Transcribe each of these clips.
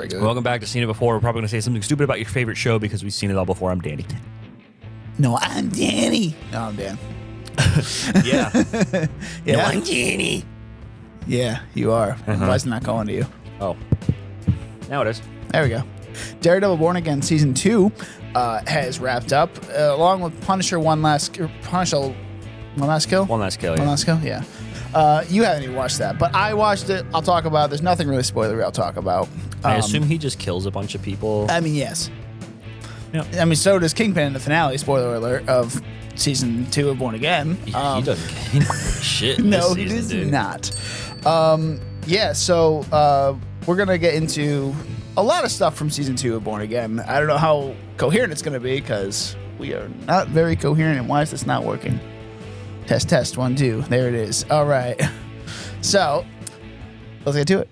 regular. Welcome back to Seen It Before. We're probably going to say something stupid about your favorite show because we've seen it all before. I'm Danny. No, I'm Danny. No, I'm Dan. Yeah. Yeah. No, I'm Danny. Yeah, you are. Why is it not going to you? Oh. Now it is. There we go. Daredevil Born Again Season 2 has wrapped up, along with Punisher One Last Kill. One last kill, yeah. One Last Kill, yeah. You haven't even watched that, but I watched it. I'll talk about it. There's nothing really spoilery I'll talk about. I assume he just kills a bunch of people. I mean, yes. Yeah. I mean, so does Kingpin in the finale, spoiler alert, of Season 2 of Born Again. He doesn't shit. No, this he season, does dude. not. Yeah, so we're going to get into a lot of stuff from Season 2 of Born Again. I don't know how coherent it's going to be because we are not very coherent. And why is this not working? Test, test, 1, 2. There it is. All right. So let's get to it.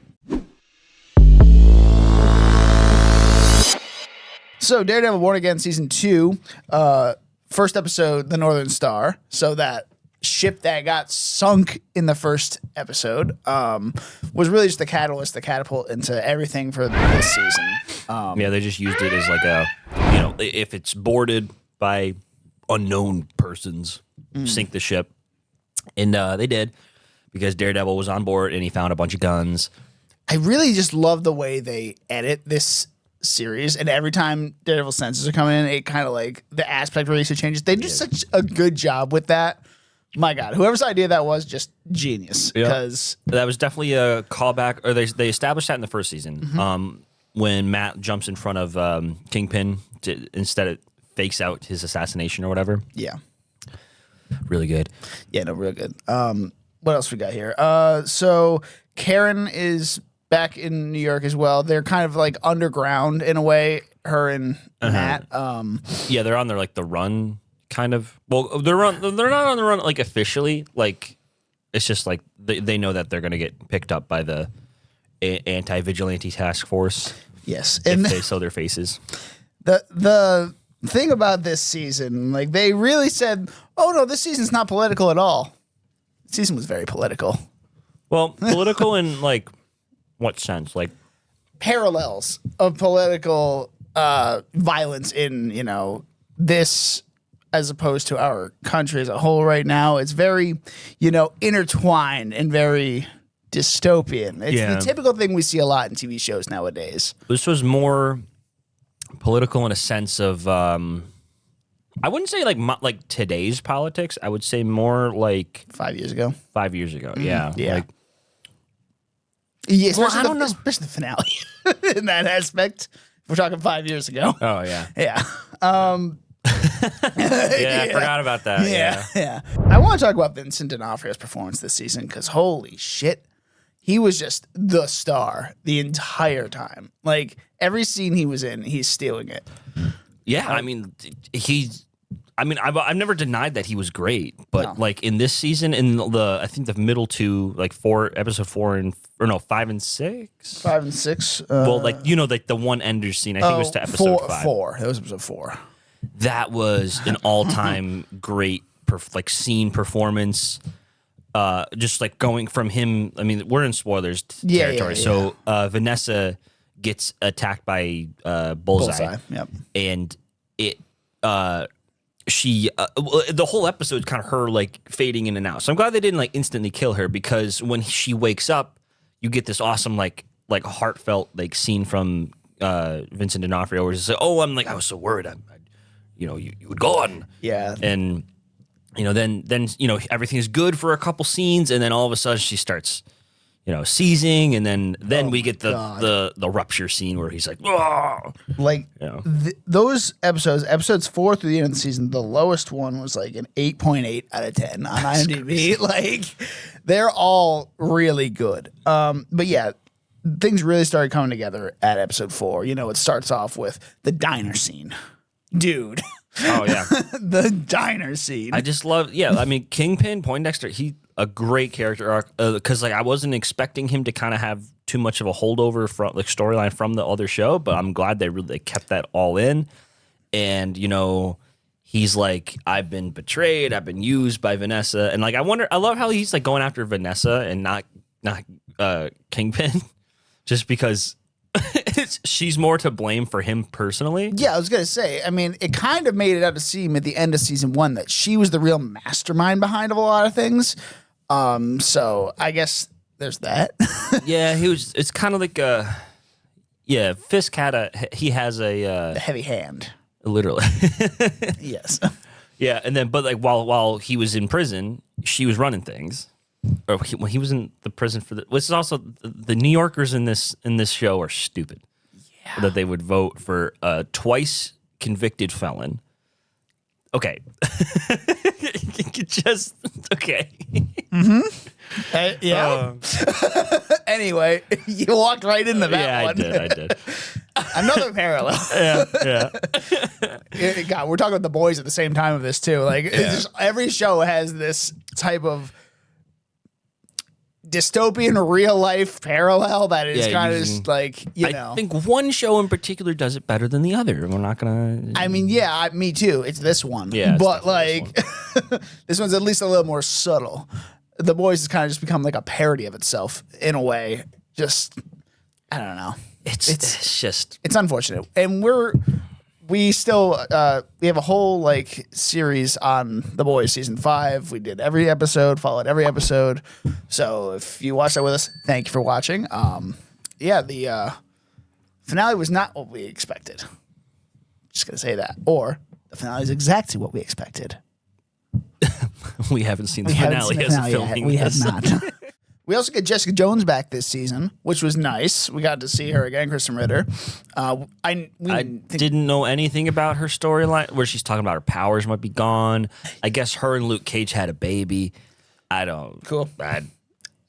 So Daredevil Born Again Season 2, first episode, The Northern Star. So that ship that got sunk in the first episode was really just the catalyst, the catapult into everything for this season. Yeah, they just used it as like a, if it's boarded by unknown persons, sink the ship. And they did, because Daredevil was on board and he found a bunch of guns. I really just love the way they edit this series, and every time Daredevil senses are coming in, it kind of like the aspect ratio changes. They do such a good job with that. My God, whoever's idea that was, just genius. Because that was definitely a callback, or they established that in the first season. When Matt jumps in front of Kingpin, instead it fakes out his assassination or whatever. Yeah. Really good. Yeah, no, real good. What else we got here? So Karen is back in New York as well. They're kind of like underground in a way, her and Matt. Yeah, they're on their like the run kind of. Well, they're not on the run like officially. Like it's just like they know that they're going to get picked up by the anti-vigilante task force. Yes, if and they show their faces. The thing about this season, like they really said, "Oh no, this season's not political at all." The season was very political. Well, political in like what sense? Like parallels of political violence in this, as opposed to our country as a whole right now. It's very intertwined and very dystopian. It's the typical thing we see a lot in TV shows nowadays. This was more political in a sense of I wouldn't say like today's politics. I would say more like 5 years ago. 5 years ago. Yeah. Like, especially I don't know. Especially the finale in that aspect. We're talking 5 years ago. Oh yeah. Yeah. I forgot about that. Yeah. I want to talk about Vincent D'Onofrio's performance this season because holy shit, he was just the star the entire time. Like every scene he was in, he's stealing it. Yeah, I mean, I've never denied that he was great, but like in this season, in I think the middle two, like episode 5 and 6. 5 and 6. Well, like like the one Ender scene. I think it was to episode 5. 4. That was episode 4. That was an all-time great scene performance. Just like going from him. I mean, we're in spoilers territory, so Vanessa gets attacked by Bullseye. Yep. And it she the whole episode kind of her like fading in and out. So I'm glad they didn't like instantly kill her, because when she wakes up, you get this awesome like heartfelt like scene from Vincent D'Onofrio where he's like, "Oh, I was so worried. You would go on." Yeah. And then everything is good for a couple scenes, and then all of a sudden she starts seizing, and then we get the rupture scene where he's like, "Oh!" Like those episodes 4 through the end of the season, the lowest one was like an 8.8 out of 10 on IMDb. Like they're all really good. But yeah, things really started coming together at episode 4. It starts off with the diner scene, dude. Oh yeah, the diner scene. I just love. Yeah, I mean Kingpin, Poindexter. A great character arc, because I wasn't expecting him to kind of have too much of a holdover from storyline from the other show, but I'm glad they really kept that all in. And he's like, I've been betrayed, I've been used by Vanessa, and I love how he's like going after Vanessa and not Kingpin, just because she's more to blame for him personally. Yeah, I was gonna say. I mean, it kind of made it out to seem at the end of season 1 that she was the real mastermind behind a lot of things. So I guess there's that. Yeah, it's kind of like Fisk has A heavy hand. literally. Yes. Yeah, and then but like while he was in prison, she was running things. Or when he was in the prison for which is also the New Yorkers in this show are stupid. Yeah. That they would vote for a twice convicted felon. Okay. Just okay. Mm-hmm. Yeah. Anyway, you walked right into that one. I did. Another parallel. Yeah. God, we're talking about The Boys at the same time of this too. Like it's just, every show has this type of dystopian real life parallel that is kind of just like, I think one show in particular does it better than the other. We're not gonna. I mean, yeah, me too. It's this one. Yeah, but like this one's at least a little more subtle. The Boys has kind of just become like a parody of itself in a way. Just I don't know. It's just unfortunate, and we still we have a whole like series on The Boys season 5. We did every episode, followed every episode. So if you watched that with us, thank you for watching. The finale was not what we expected. Just gonna say that, or the finale is exactly what we expected. we haven't seen the finale as a filming. We have not. We also get Jessica Jones back this season, which was nice. We got to see her again, Kristen Ritter. I didn't know anything about her storyline, where she's talking about her powers might be gone. I guess her and Luke Cage had a baby. I don't. Cool.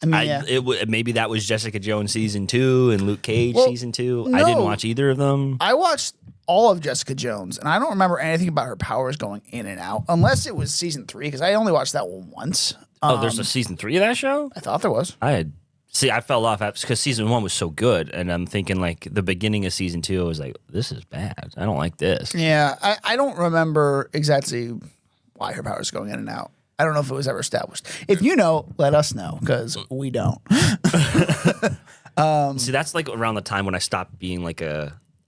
Maybe that was Jessica Jones season 2 and Luke Cage season 2. No, I didn't watch either of them. I watched all of Jessica Jones, and I don't remember anything about her powers going in and out, unless it was season 3, because I only watched that one once. There's a season 3 of that show? I thought there was. I fell off because season 1 was so good, and I'm thinking like the beginning of season 2, I was like, this is bad. I don't like this. Yeah, I don't remember exactly why her powers going in and out. I don't know if it was ever established. If you know, let us know, because we don't. See, that's like around the time when I stopped being like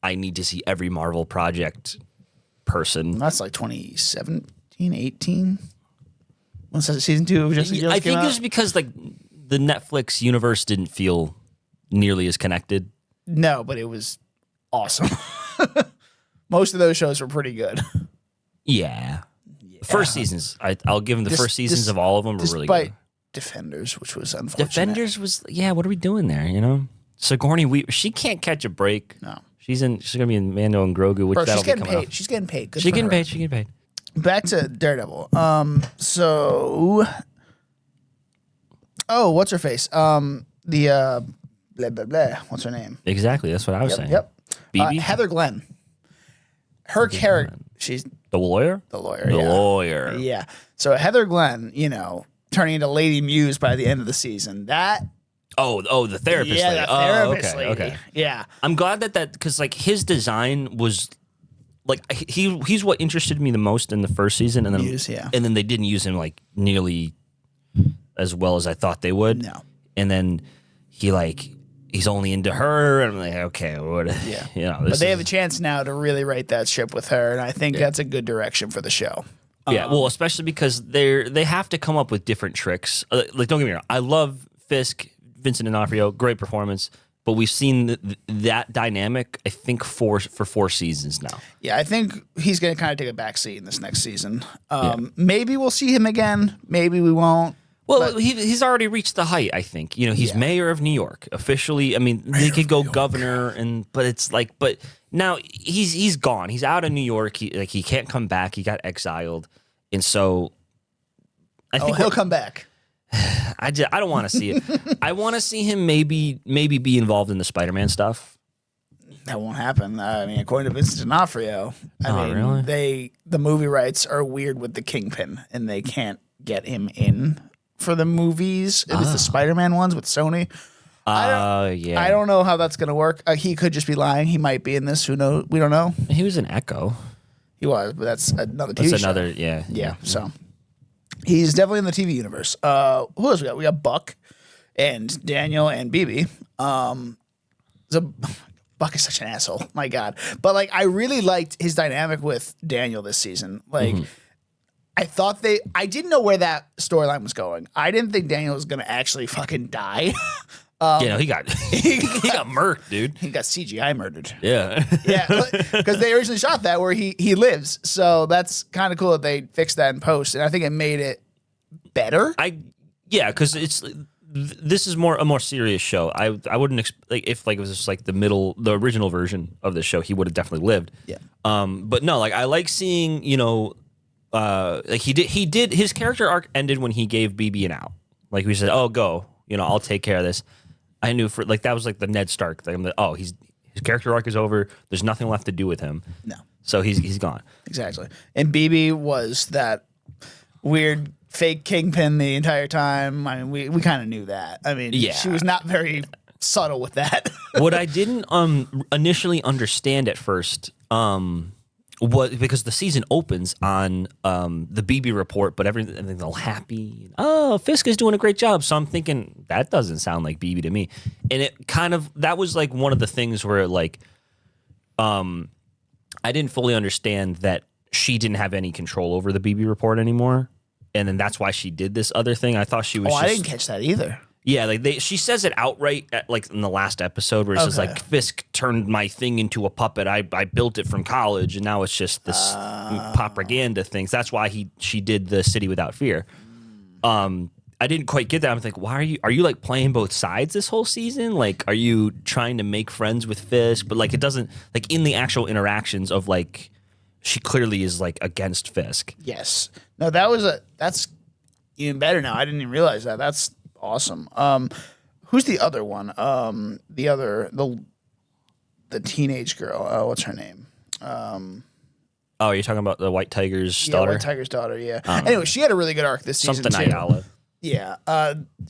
I need to see every Marvel project person. That's like 2017, 18. Once season 2 of Jessica Jones I think it was because like the Netflix universe didn't feel nearly as connected. No, but it was awesome. Most of those shows were pretty good. Yeah. First seasons, I'll give them the first seasons of all of them were really good. Defenders, which was unfortunate. Defenders was, what are we doing there, you know? Sigourney, she can't catch a break. No. She's gonna be in Mando and Grogu, which she's getting paid. She's getting paid. Good she's for getting her. paid. She's getting paid. Back to Daredevil. What's her face? Blah blah blah. What's her name? Exactly. That's what I was saying. Yep. BB? Heather Glenn. Her character. She's the lawyer. The lawyer. The lawyer. Yeah. So Heather Glenn, turning into Lady Muse by the end of the season. That. Oh, the therapist. Yeah, lady. the therapist lady. Okay. Yeah. I'm glad that because like his design was. Like he's what interested me the most in the first season, and then they didn't use him like nearly as well as I thought they would. No, and then he's only into her, and I'm like, okay, what? Yeah, but they have a chance now to really right that ship with her, and I think that's a good direction for the show. Yeah, well, especially because they have to come up with different tricks. Like, don't get me wrong, I love Fisk, Vincent D'Onofrio, great performance. But we've seen that dynamic, I think, for 4 seasons now. Yeah, I think he's going to kind of take a backseat in this next season. Maybe we'll see him again. Maybe we won't. Well, he's already reached the height, I think. He's mayor of New York officially. I mean, they could go governor, but it's like, but now he's gone. He's out of New York. He can't come back. He got exiled, and so I think he'll come back. I don't want to see it. I want to see him maybe be involved in the Spider-Man stuff. That won't happen. I mean, according to Vincent D'Onofrio, really? The movie rights are weird with the Kingpin, and they can't get him in for the movies. It is the Spider-Man ones with Sony. I don't know how that's going to work. He could just be lying. He might be in this. Who knows? We don't know. He was in Echo. He was, but that's another TV show. Yeah. So. He's definitely in the TV universe. Who else we got? We got Buck and Daniel and BB. So Buck is such an asshole. My God. But like, I really liked his dynamic with Daniel this season. Like, I didn't know where that storyline was going. I didn't think Daniel was going to actually fucking die. He got murked, dude. He got CGI murdered. Yeah. Yeah. Because they originally shot that where he lives. So that's kind of cool that they fixed that in post. And I think it made it better. Because this is a more serious show. I wouldn't if it was just like the original version of the show, he would have definitely lived. Yeah. But no, like I like seeing, like he did his character arc ended when he gave BB an out. Like we said, oh, go, I'll take care of this. I knew that was like the Ned Stark thing. His character arc is over. There's nothing left to do with him. No. So he's gone. Exactly. And BB was that weird fake kingpin the entire time. I mean, we kind of knew that. I mean, she was not very subtle with that. What I didn't initially understand at first was because the season opens on the BB report, but everything's all happy. Oh, Fisk is doing a great job. So I'm thinking that doesn't sound like BB to me. And it kind of that was like one of the things where like I didn't fully understand that she didn't have any control over the BB report anymore. And then that's why she did this other thing. I thought she was. I didn't catch that either. Yeah, like she says it outright like in the last episode where it says like Fisk turned my thing into a puppet. I built it from college, and now it's just this propaganda things. That's why she did the City Without Fear. I didn't quite get that. I'm like, why are you like playing both sides this whole season? Like, are you trying to make friends with Fisk? But like, it doesn't like in the actual interactions of like. She clearly is like against Fisk. Yes. No, that's even better now. I didn't even realize that. That's awesome. Who's the other one? The teenage girl. What's her name? Oh, you're talking about the White Tiger's daughter? White Tiger's daughter, yeah. Anyway, she had a really good arc this season. Something Ayala. Yeah.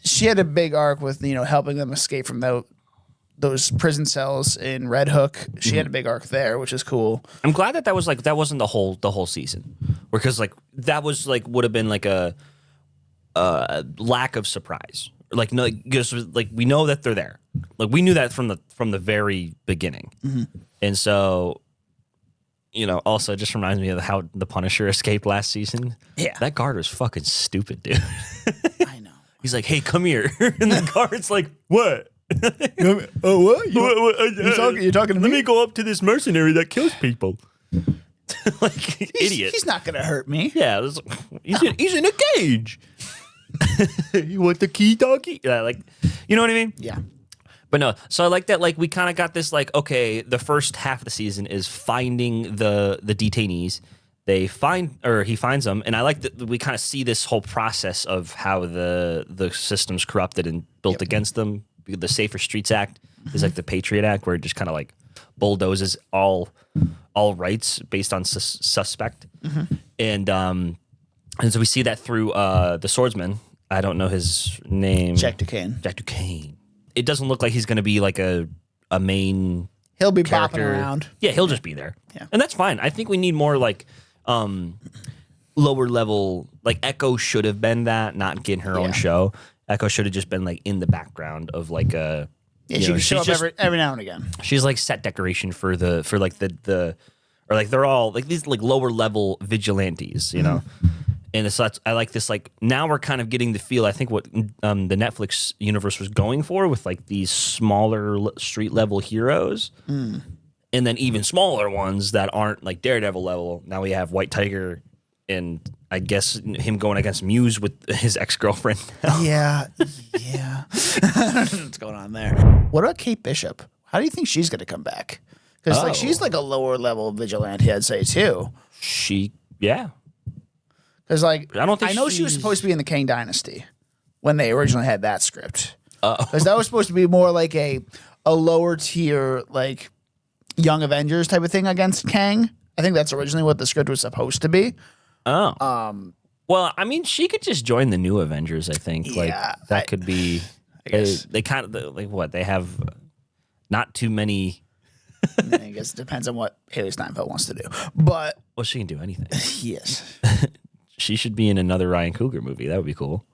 She had a big arc with, helping them escape from those prison cells in Red Hook. She had a big arc there, which is cool. I'm glad that wasn't the whole season, because like that was like would have been like a lack of surprise. Like no, because like we know that they're there. Like we knew that from the very beginning, and so also it just reminds me of how the Punisher escaped last season. Yeah, that guard was fucking stupid, dude. I know. He's like, "Hey, come here," and the guard's like, "What?" Oh, what? You're talking to me? Let me go up to this mercenary that kills people. Like idiot. He's not gonna hurt me. Yeah, he's in a cage. You want the key, doggy? Yeah, like, you know what I mean? Yeah. But no, so I like that. Like we kind of got this. Like, okay, the first half of the season is finding the detainees. He finds them, and I like that we kind of see this whole process of how the system's corrupted and built against them. The Safer Streets Act is like the Patriot Act, where it just kind of like bulldozes all rights based on suspect, and so we see that through the swordsman. I don't know his name. Jack Duquesne. It doesn't look like he's going to be like a main. He'll be character. bopping around. Yeah, he'll just be there. Yeah, and that's fine. I think we need more like lower level. Like Echo should have been that, not getting her own show. Echo should have just been like in the background of like a. Yeah, she can show up every now and again. She's like set decoration for they're all like these like lower level vigilantes, And so I like this. Like now we're kind of getting the feel. I think what the Netflix universe was going for with like these smaller street level heroes, and then even smaller ones that aren't like Daredevil level. Now we have White Tiger. And I guess him going against Muse with his ex-girlfriend. Yeah. What's going on there? What about Kate Bishop? How do you think she's going to come back? Because like she's like a lower level vigilante, I'd say too. Because like I know she was supposed to be in the Kang Dynasty when they originally had that script. Because that was supposed to be more like a lower tier like Young Avengers type of thing against Kang. I think that's originally what the script was supposed to be. Oh. Well, I mean, she could just join the new Avengers, I think. Yeah, like that could be. I guess. They kind of like what they have. Not too many. I guess it depends on what Haley Steinfeld wants to do, but she can do anything. Yes, she should be in another Ryan Coogler movie. That would be cool.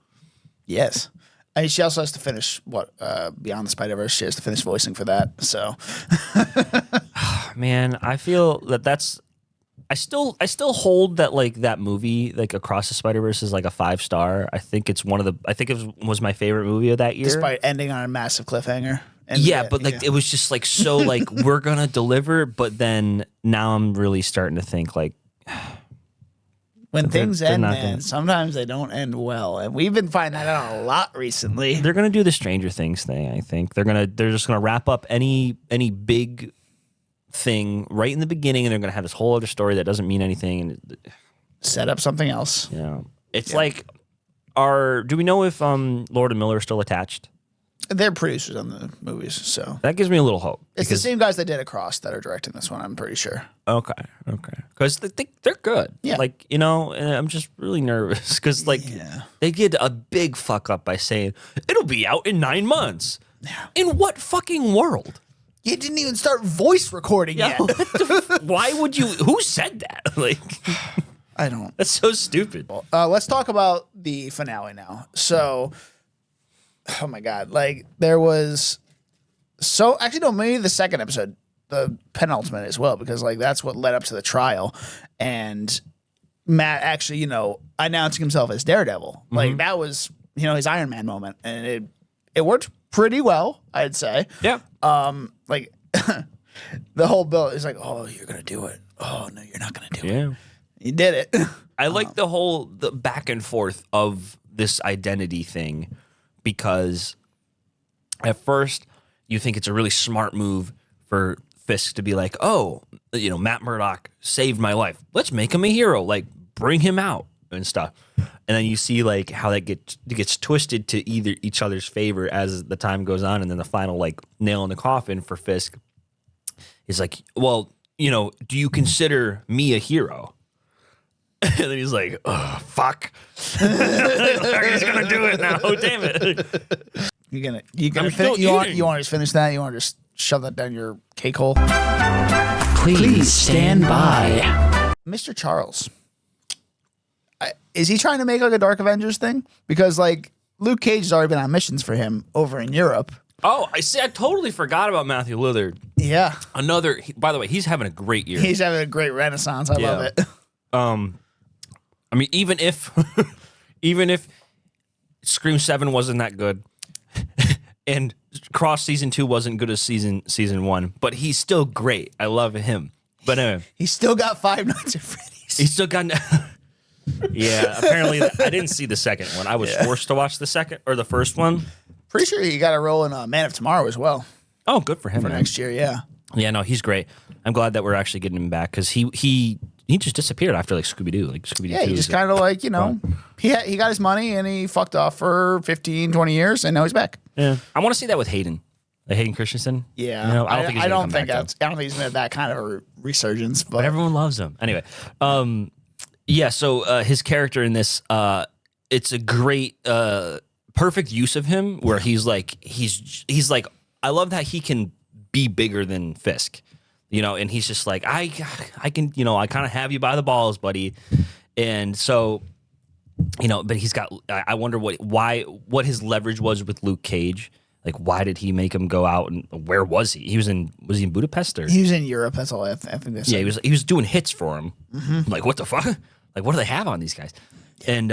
Yes. And she also has to finish Beyond the Spider-Verse. She has to finish voicing for that. So, man, I feel that's. I still hold that like that movie like Across the Spider-Verse is like a 5-star. I think it's one of the. I think it was my favorite movie of that year. Despite ending on a massive cliffhanger. Yeah, but like it was just like so like we're gonna deliver, but then now I'm really starting to think like. When things end, man, sometimes they don't end well, and we've been finding that out a lot recently. They're gonna do the Stranger Things thing. I think they're just gonna wrap up any big thing right in the beginning, and they're gonna have this whole other story that doesn't mean anything, and set up something else. Yeah, it's like, do we know if Lord and Miller are still attached? They're producers on the movies, so that gives me a little hope. It's the same guys that did Across that are directing this one. I'm pretty sure. Okay, because they're good. Yeah, like and I'm just really nervous because they did a big fuck up by saying it'll be out in 9 months. Yeah. In what fucking world? You didn't even start voice recording yet. Why would you? Who said that? Like, I don't. That's so stupid. Let's talk about the finale now. So. Oh my God. Like there was actually no, maybe the second episode, the penultimate as well, because like that's what led up to the trial. And Matt actually, announcing himself as Daredevil. Like that was, his Iron Man moment. And it worked pretty well, I'd say. Yeah. Like the whole bill is like, oh, you're gonna do it. Oh no, you're not gonna do it. Yeah. You did it. I like the back and forth of this identity thing. Because at first you think it's a really smart move for Fisk to be like, oh, Matt Murdock saved my life. Let's make him a hero. Like, bring him out and stuff. And then you see like how that gets twisted to either each other's favor as the time goes on. And then the final like nail in the coffin for Fisk is like, well, do you consider me a hero? And then he's like, oh, fuck. He's gonna do it now. Oh, damn it. You want to just finish that? You want to just shove that down your cake hole? Please stand by. Mr. Charles. Is he trying to make like a Dark Avengers thing? Because like Luke Cage has already been on missions for him over in Europe. Oh, I see. I totally forgot about Matthew Lillard. Yeah. By the way, he's having a great year. He's having a great renaissance. I love it. I mean, even if Scream 7 wasn't that good, and Cross season 2 wasn't good as season 1, but he's still great. I love him. But anyway, he's still got Five Nights at Freddy's. He's still got. Yeah, apparently I didn't see the second one. I was forced to watch the second or the first one. Pretty sure he got a role in Man of Tomorrow as well. Oh, good for him. For next year, yeah. Yeah, no, he's great. I'm glad that we're actually getting him back because he just disappeared after like Scooby-Doo. Like Scooby-Doo. Yeah, he just kind of like, he got his money and he fucked off for 15, 20 years and now he's back. Yeah. I want to see that with Hayden. Like Hayden Christensen. Yeah. I don't think he's going to have that kind of a resurgence. But everyone loves him. Anyway. Yeah, so his character in this, it's a great, perfect use of him where he's like, I love that he can be bigger than Fisk. And he's just like, I can, I kind of have you by the balls, buddy. And so, but he's got, I wonder what his leverage was with Luke Cage. Like, why did he make him go out and where was he? Was he in Budapest or? He was in Europe. That's all I think they said. Yeah, he was doing hits for him. Mm-hmm. Like, what the fuck? Like, what do they have on these guys? And,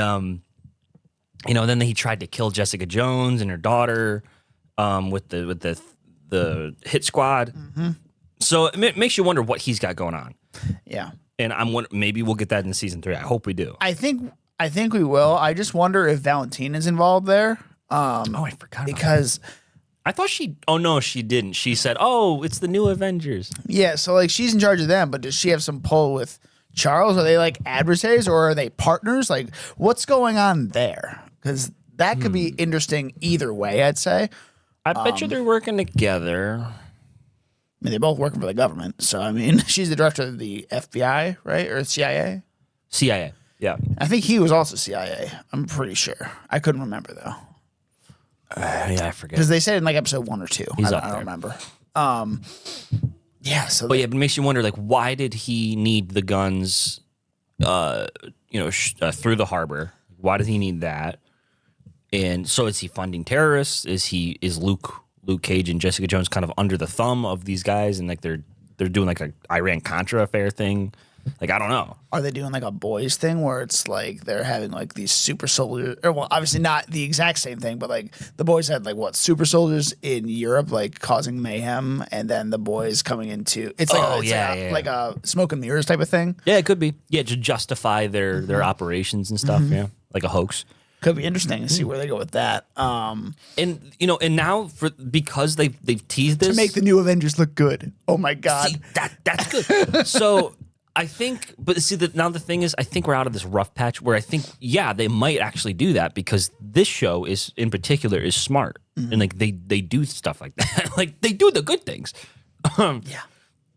then he tried to kill Jessica Jones and her daughter, with the hit squad. Mm-hmm. So it makes you wonder what he's got going on. Yeah. And maybe we'll get that in season 3. I hope we do. I think we will. I just wonder if Valentine is involved there. I forgot because I thought she didn't. She said, "Oh, it's the new Avengers." Yeah, so like she's in charge of them, but does she have some pull with Charles? Are they like adversaries or are they partners? Like what's going on there? Because that could be interesting either way, I'd say. I bet you they're working together. I mean, they're both working for the government. So, I mean, she's the director of the FBI, right? Or CIA? CIA, yeah. I think he was also CIA. I'm pretty sure. I couldn't remember, though. Yeah, I forget. Because they said in like episode 1 or 2. I don't remember. Yeah, so... But it makes you wonder, like, why did he need the guns, through the harbor? Why does he need that? And so is he funding terrorists? Is Luke Cage and Jessica Jones kind of under the thumb of these guys, and like they're doing like a Iran-Contra affair thing? Like, I don't know. Are they doing like a boys thing where it's like they're having like these super soldiers, or well, obviously not the exact same thing, but like the boys had like what, super soldiers in Europe, like causing mayhem, and then the boys coming into it's like like a smoke and mirrors type of thing. Yeah, it could be. Yeah, to justify their operations and stuff. Yeah, like a hoax. Could be interesting to see where they go with that. And and now because they've teased this To make the new Avengers look good. Oh my God. See, that's good. So I think, but see, now the thing is, I think we're out of this rough patch where I think, yeah, they might actually do that because this show is, in particular, is smart. And like they do stuff like that. Like they do the good things. Yeah.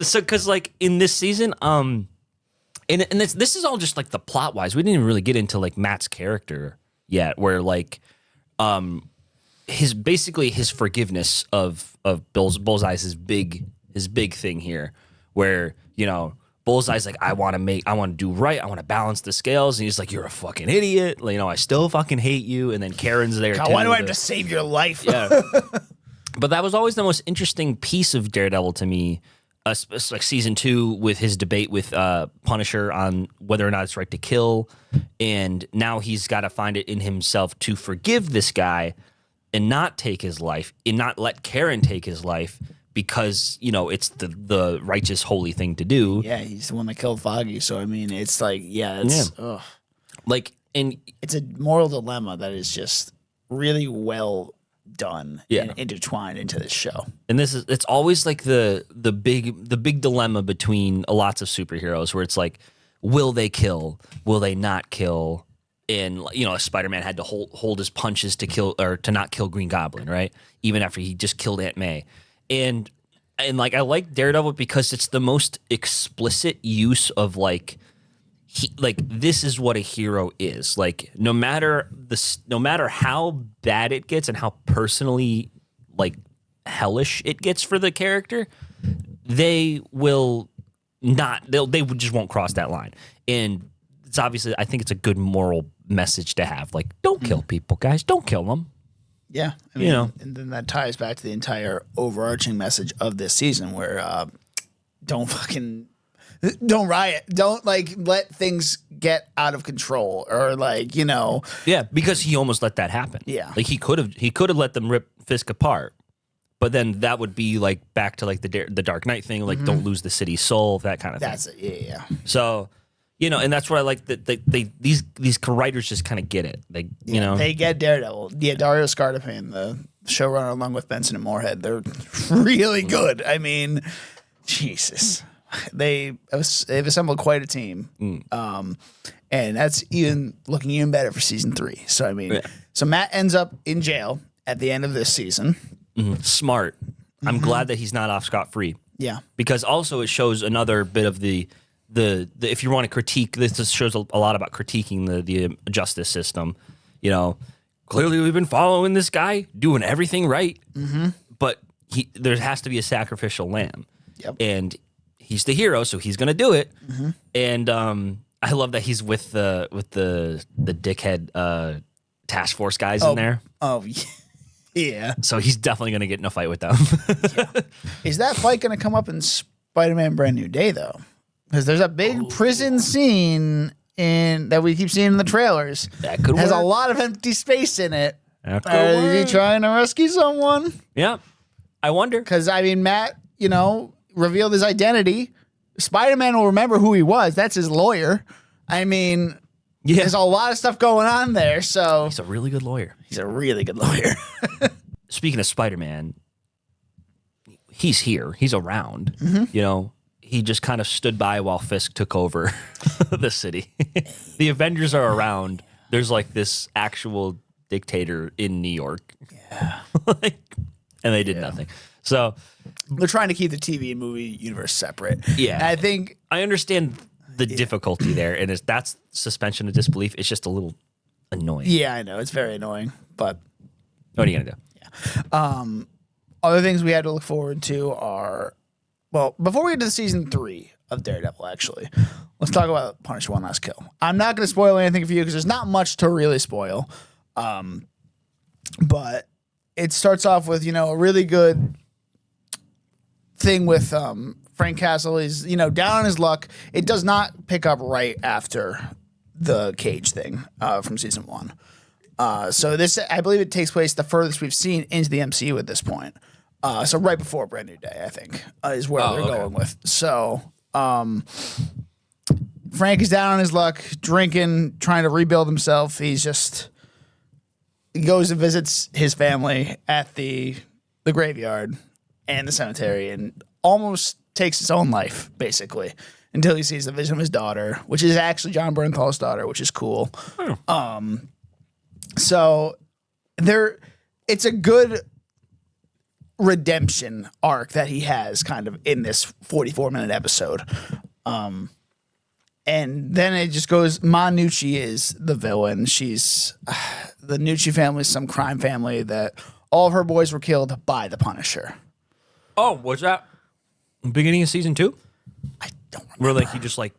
So, because like in this season, and this is all just like the plot wise. We didn't even really get into like Matt's character yet, where like his forgiveness of Bullseye's his big thing here, where Bullseye's like, I want to do right, I want to balance the scales, and he's like, you're a fucking idiot, I still fucking hate you, and then Karen's there. God, why do I have to save your life? Yeah. But that was always the most interesting piece of Daredevil to me. Like season 2 with his debate with Punisher on whether or not it's right to kill, and now he's got to find it in himself to forgive this guy and not take his life and not let Karen take his life because it's the righteous holy thing to do. Yeah, he's the one that killed Foggy, so I mean it's like ugh. Like, and it's a moral dilemma that is just really well done and intertwined into this show. And it's always like the big dilemma between lots of superheroes where it's like, will they kill? Will they not kill? And Spider-Man had to hold his punches to kill or to not kill Green Goblin, right? Even after he just killed Aunt May. And like I like Daredevil because it's the most explicit use of like this is what a hero is. Like no matter how bad it gets and how personally like hellish it gets for the character, they just won't cross that line. And it's obviously, I think it's a good moral message to have. Like, don't kill people, guys. Don't kill them. Yeah, I mean, and then that ties back to the entire overarching message of this season, where don't riot, don't like let things get out of control, or like Yeah, because he almost let that happen. Yeah, like he could have let them rip Fisk apart, but then that would be like back to like the Dark Knight thing, like don't lose the city's soul, that kind of thing. That's it. Yeah. So. And that's what I like that these writers just kind of get it. They get Daredevil. Yeah, Dario Scartapan, the showrunner, along with Benson and Moorhead, they're really good. I mean, Jesus, they've assembled quite a team, and that's looking even better for season 3. So I mean, so Matt ends up in jail at the end of this season. Smart. I'm glad that he's not off scot-free. Yeah, because also it shows another bit of the if you want to critique this shows a lot about critiquing the justice system. Clearly we've been following this guy doing everything right, but there has to be a sacrificial lamb. Yep. And he's the hero, so he's gonna do it. And I love that he's with the dickhead task force guys in there. Oh yeah. So he's definitely gonna get in a fight with them. Is that fight gonna come up in Spider-Man Brand New Day though? Because there's a big prison scene that we keep seeing in the trailers. That could has work. A lot of empty space in it. That could Is work. he trying to rescue someone? Yeah, I wonder. Because I mean, Matt, revealed his identity. Spider-Man will remember who he was. That's his lawyer. I mean, there's a lot of stuff going on there. So He's a really good lawyer. He's a really good lawyer. Speaking of Spider-Man, he's here. He's around. He just kind of stood by while Fisk took over the city. The Avengers are around. There's like this actual dictator in New York. Yeah. And they did nothing. So they're trying to keep the TV and movie universe separate. Yeah. And I think I understand the difficulty there. And that's suspension of disbelief. It's just a little annoying. Yeah, I know. It's very annoying. But what are you going to do? Yeah. Other things we had to look forward to are... Well, before we get to season 3 of Daredevil, actually, let's talk about Punisher One Last Kill. I'm not going to spoil anything for you because there's not much to really spoil. But it starts off with, a really good thing with Frank Castle. He's, down on his luck. It does not pick up right after the Cage thing from season 1. So this, I believe it takes place the furthest we've seen into the MCU at this point. So right before Brand New Day, I think, is where they're going with. So Frank is down on his luck, drinking, trying to rebuild himself. He goes and visits his family at the graveyard and the cemetery and almost takes his own life, basically, until he sees the vision of his daughter, which is actually John Bernthal's daughter, which is cool. So it's a good redemption arc that he has kind of in this 44-minute episode. And then it just goes, Ma Nucci is the villain. She's the Nucci family is some crime family that all of her boys were killed by the Punisher. Oh, was that beginning of season 2? I don't remember. Where he just I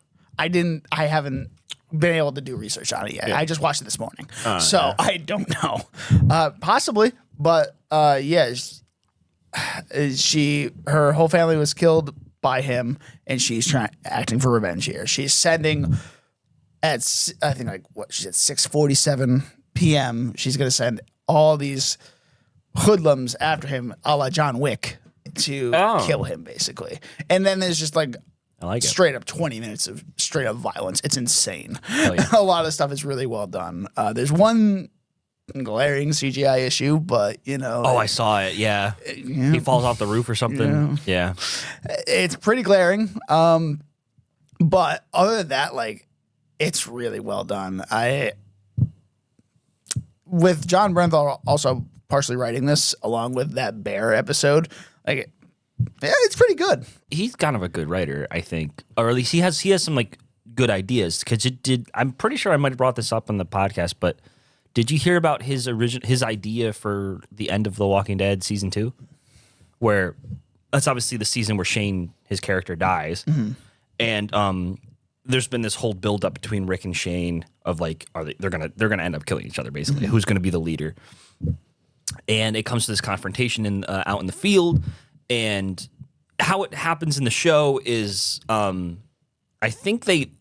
haven't been able to do research on it yet. Yeah. I just watched it this morning. I don't know. Possibly, but her whole family was killed by him, and she's acting for revenge here. She's sending at, I think, she's at 6:47 p.m. She's going to send all these hoodlums after him, a la John Wick, to kill him, basically. And then there's just straight up 20 minutes of straight up violence. It's insane. Yeah. A lot of stuff is really well done. There's one glaring CGI issue, but I saw it. Yeah. He falls off the roof or something. Yeah. It's pretty glaring. But other than that, it's really well done. With John Bernthal also partially writing this along with that bear episode, it's pretty good. He's kind of a good writer, I think, or at least he has some good ideas, because I'm pretty sure I might have brought this up on the podcast, but did you hear about his idea for the end of The Walking Dead season 2? Where that's obviously the season where Shane, his character, dies. Mm-hmm. And there's been this whole build up between Rick and Shane of they're gonna end up killing each other, basically. Mm-hmm. Who's gonna be the leader? And it comes to this confrontation out in the field, and how it happens in the show is I think they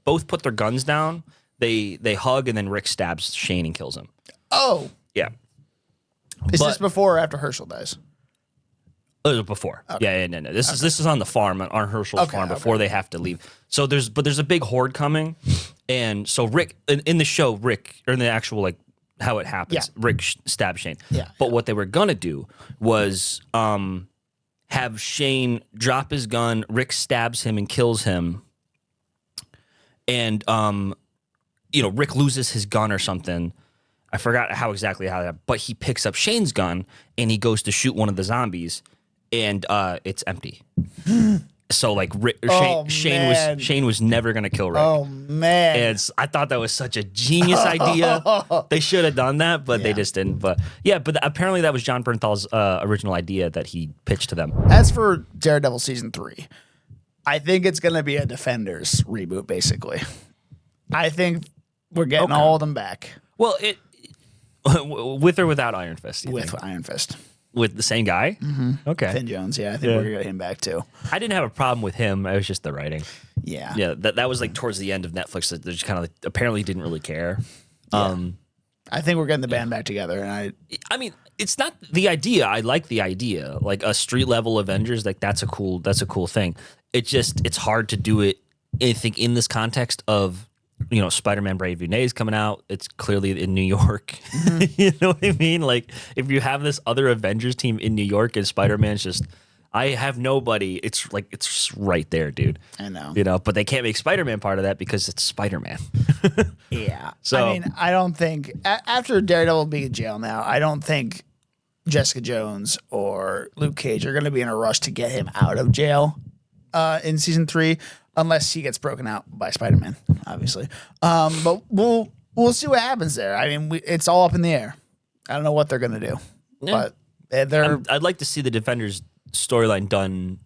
both put their guns down. They hug, and then Rick stabs Shane and kills him. Oh. Yeah. Is this before or after Herschel dies? It was before. Okay. Yeah, no. This is on the farm, on Herschel's farm, before they have to leave. So there's a big horde coming, and so Rick in the show, Rick, or in the actual how it happens, Rick stabs Shane. Yeah. But what they were gonna do was have Shane drop his gun, Rick stabs him and kills him, and Rick loses his gun or something. I forgot exactly how that, but he picks up Shane's gun and he goes to shoot one of the zombies, and it's empty. So Shane was never gonna kill Rick. Oh man! And I thought that was such a genius idea. They should have done that, but they just didn't. But apparently that was John Bernthal's original idea that he pitched to them. As for Daredevil season 3, I think it's gonna be a Defenders reboot, basically. I think we're getting all of them back. Well, with or without Iron Fist? With Iron Fist. With the same guy? Mm-hmm. Okay. Finn Jones, I think we're going to get him back too. I didn't have a problem with him. It was just the writing. Yeah. Yeah, that was towards the end of Netflix. That they just kind of apparently didn't really care. Yeah. I think we're getting the band back together. And I mean, it's not the idea. I like the idea. A street level Avengers, that's a cool thing. It's hard to do it, I think, in this context of, Spider-Man Brave New Day is coming out. It's clearly in New York. Mm-hmm. You know what I mean? If you have this other Avengers team in New York and Spider-Man's just, I have nobody. It's right there, dude. I know. But they can't make Spider-Man part of that because it's Spider-Man. Yeah. So I don't think after Daredevil being in jail now, I don't think Jessica Jones or Luke Cage are going to be in a rush to get him out of jail in season 3. Unless he gets broken out by Spider-Man, obviously. But we'll see what happens there. I mean, it's all up in the air. I don't know what they're going to do. Yeah. But I'd like to see the Defenders storyline done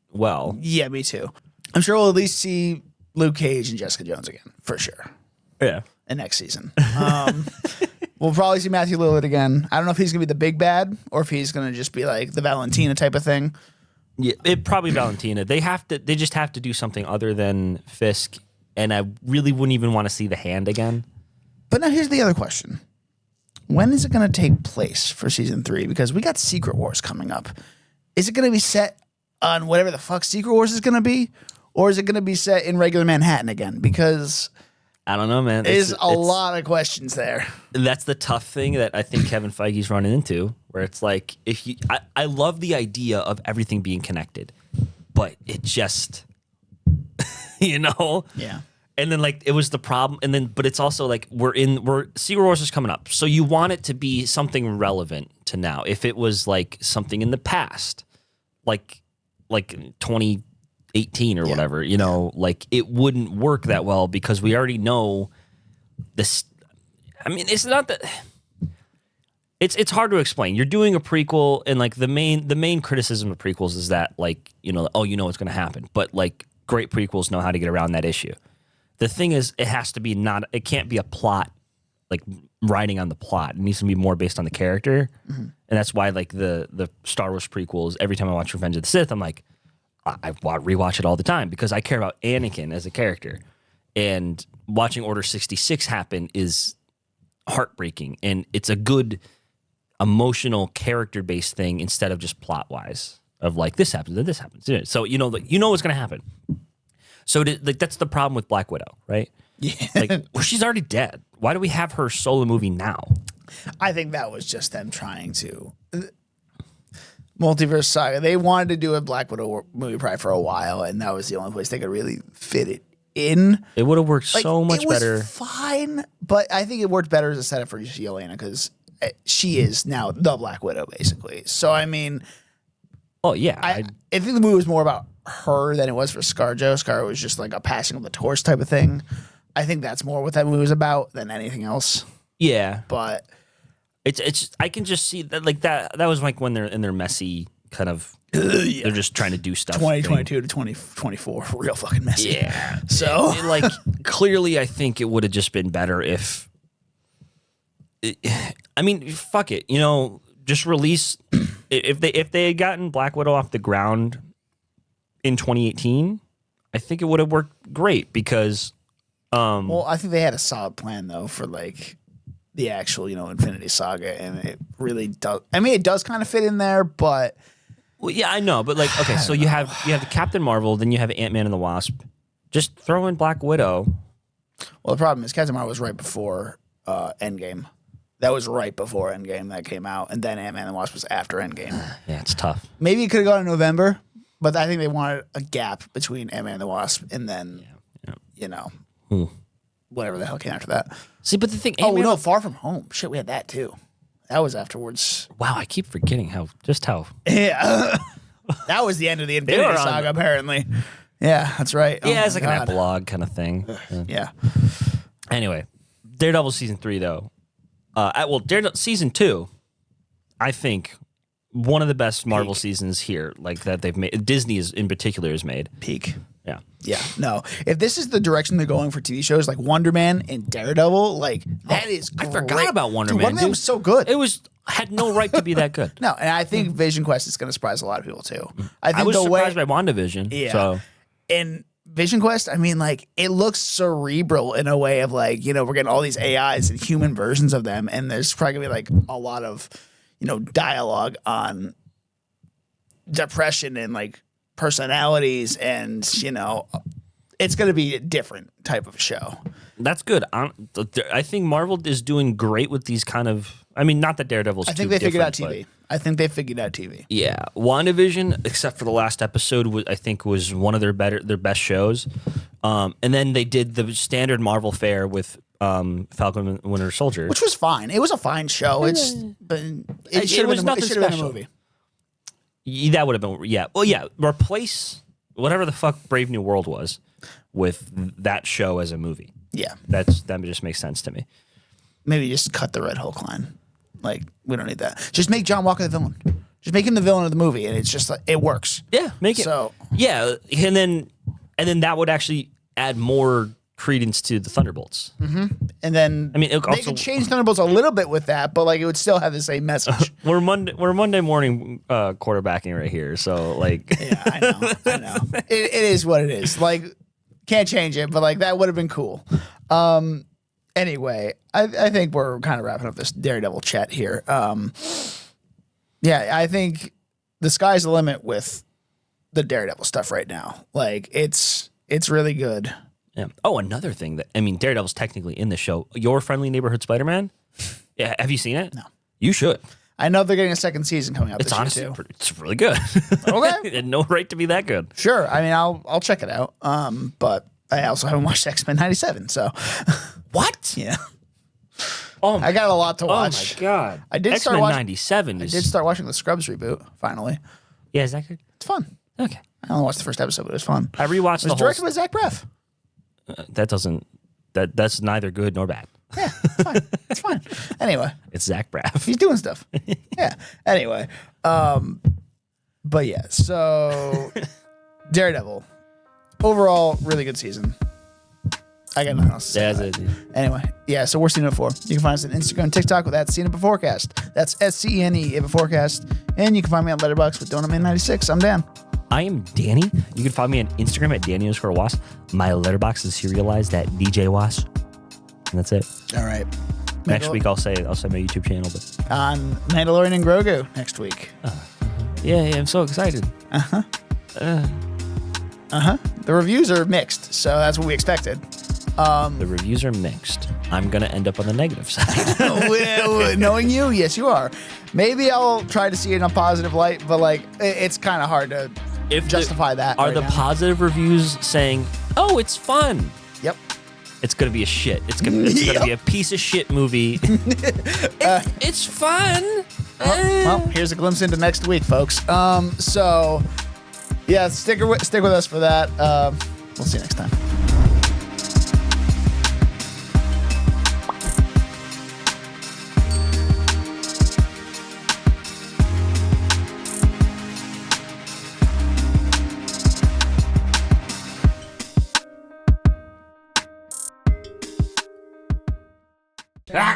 well. Yeah, me too. I'm sure we'll at least see Luke Cage and Jessica Jones again, for sure. Yeah. In next season. We'll probably see Matthew Lillard again. I don't know if he's gonna be the big bad or if he's gonna just be like the Valentina type of thing. Yeah, it probably Valentina. They just have to do something other than Fisk, and I really wouldn't even want to see the hand again. But now here's the other question. When is it going to take place for season 3? Because we got Secret Wars coming up. Is it going to be set on whatever the fuck Secret Wars is going to be? Or is it going to be set in regular Manhattan again? Because I don't know, man. There's a lot of questions there. That's the tough thing that I think Kevin Feige's running into, where it's like, I love the idea of everything being connected, but it just, Yeah. And then like it was the problem, and then but it's also like we're Secret Wars is coming up, so you want it to be something relevant to now. If it was like something in the past, like 2018 or whatever, like it wouldn't work that well because we already know this. I mean, it's not that. It's hard to explain. You're doing a prequel, and like the main criticism of prequels is that like what's going to happen, but like great prequels know how to get around that issue. The thing is, it has to be it can't be a plot, like riding on the plot. It needs to be more based on the character. Mm-hmm. And that's why, like, the Star Wars prequels, every time I watch Revenge of the Sith, I'm like, I rewatch it all the time because I care about Anakin as a character. And watching Order 66 happen is heartbreaking. And it's a good emotional character-based thing instead of just plot-wise of, like, this happens and this happens. So, what's going to happen. So that's the problem with Black Widow, right? Yeah. Like, she's already dead. Why do we have her solo movie now? I think that was just them trying to multiverse saga. They wanted to do a Black Widow movie probably for a while, and that was the only place they could really fit it in. It would have worked so much better. It was fine, but I think it worked better as a setup for Yelena because she is now the Black Widow, basically. So, I mean... Oh, yeah. I think the movie was more about her than it was for ScarJo. ScarJo was just like a passing of the torch type of thing. I think that's more what that movie was about than anything else. Yeah. But it's I can just see that like that was like when they're in their messy kind of they're just trying to do stuff. 2022 to 2024, real fucking messy. Yeah. So like clearly I think it would have just been better if I mean, fuck it, just release if they had gotten Black Widow off the ground in 2018, I think it would have worked great because well, I think they had a solid plan though for like the actual, Infinity Saga, and it really does. I mean, it does kind of fit in there, but well, yeah, I know, but like, okay, so you have the Captain Marvel, then you have Ant-Man and the Wasp. Just throw in Black Widow. Well, the problem is Captain Marvel was right before Endgame. That was right before Endgame that came out, and then Ant-Man and the Wasp was after Endgame. Yeah, it's tough. Maybe it could have gone in November, but I think they wanted a gap between Ant-Man and the Wasp, and then, whatever the hell came after that. See, but the thing... Far From Home. Shit, we had that too. That was afterwards. Wow, I keep forgetting how... Yeah. That was the end of the Infinity Saga, apparently. Yeah, that's right. Yeah, it's like an epilogue kind of thing. Yeah. Anyway, Daredevil Season 3, though. Daredevil Season 2, I think, one of the best Marvel seasons here, like that they've made. Disney in particular has made. Peak. Yeah. Yeah. No. If this is the direction they're going for TV shows like Wonder Man and Daredevil, like that is great. I forgot about Wonder Man. Wonder Man was so good. It had no right to be that good. No, and I think Vision Quest is going to surprise a lot of people too. I was surprised by WandaVision. Yeah. So. And Vision Quest, I mean, like, it looks cerebral in a way of like, we're getting all these AIs and human versions of them, and there's probably gonna be like a lot of, dialogue on depression and like personalities, and it's gonna be a different type of show. That's good. I think Marvel is doing great with these kind of. I mean, not that Daredevil's. I think they figured out TV. I think they figured out TV. Yeah, WandaVision, except for the last episode, I think was one of their best shows. And then they did the standard Marvel fare with Falcon and Winter Soldier, which was fine. It was a fine show. It should have been a movie. That would have been Well, yeah. Replace whatever the fuck Brave New World was with that show as a movie. Yeah, that just makes sense to me. Maybe just cut the Red Hulk line. Like, we don't need that. Just make John Walker the villain. Just make him the villain of the movie, and it's just like it works. Yeah, make it. So yeah, and then that would actually add more credence to the Thunderbolts. And then I mean, it they also- could change Thunderbolts a little bit with that, but like it would still have the same message. We're Monday morning quarterbacking right here, so like Yeah, I know. It is what it is. Like, can't change it, but like that would have been cool. Anyway, I think we're kind of wrapping up this Daredevil chat here. Yeah, I think the sky's the limit with the Daredevil stuff right now. Like, it's really good. Yeah. Oh, another thing that Daredevil's technically in the show. Your Friendly Neighborhood Spider-Man. Yeah, have you seen it? No. You should. I know they're getting a second season coming up It's this year honestly, too. it's really good. Okay. It had no right to be that good. Sure. I mean, I'll check it out. But I also haven't watched X-Men 97, so What? yeah. Oh my, I got a lot to oh watch. my god! I did start X-Men watching. 97 I is. did start watching the Scrubs reboot finally. Yeah, is that good? It's fun. Okay. I only watched the first episode, but it was fun. I rewatched It was the whole. directed by Zach Braff. That doesn't. That's neither good nor bad. Yeah, it's fine. It's fine. Anyway, It's Zach Braff. he's doing stuff. Yeah. Anyway, but yeah. So Daredevil, overall, really good season. I got nothing else to say. That's about it. it. Anyway, yeah. So we're Seen It Before. You can find us on Instagram and TikTok with @SeenItBeforecast. That's SCNE It Beforecast. And you can find me on Letterboxd with DonutMan96. I'm Dan. I am Danny. You can find me on Instagram at Danny_Was. My letterbox is serialized at DJ Was. And that's it. All right. Next week I'll say my YouTube channel, but On Mandalorian and Grogu next week. yeah, I'm so excited. The reviews are mixed, so that's what we expected. The reviews are mixed. I'm gonna end up on the negative side. Well, knowing you, yes, you are. Maybe I'll try to see it in a positive light, but like it's kind of hard to justify that. Are right the now. positive reviews saying, "Oh, it's fun"? Yep. It's gonna be a shit. It's gonna be a piece of shit movie. It's fun. Well, here's a glimpse into next week, folks. So yeah, stick with us for that. We'll see you next time.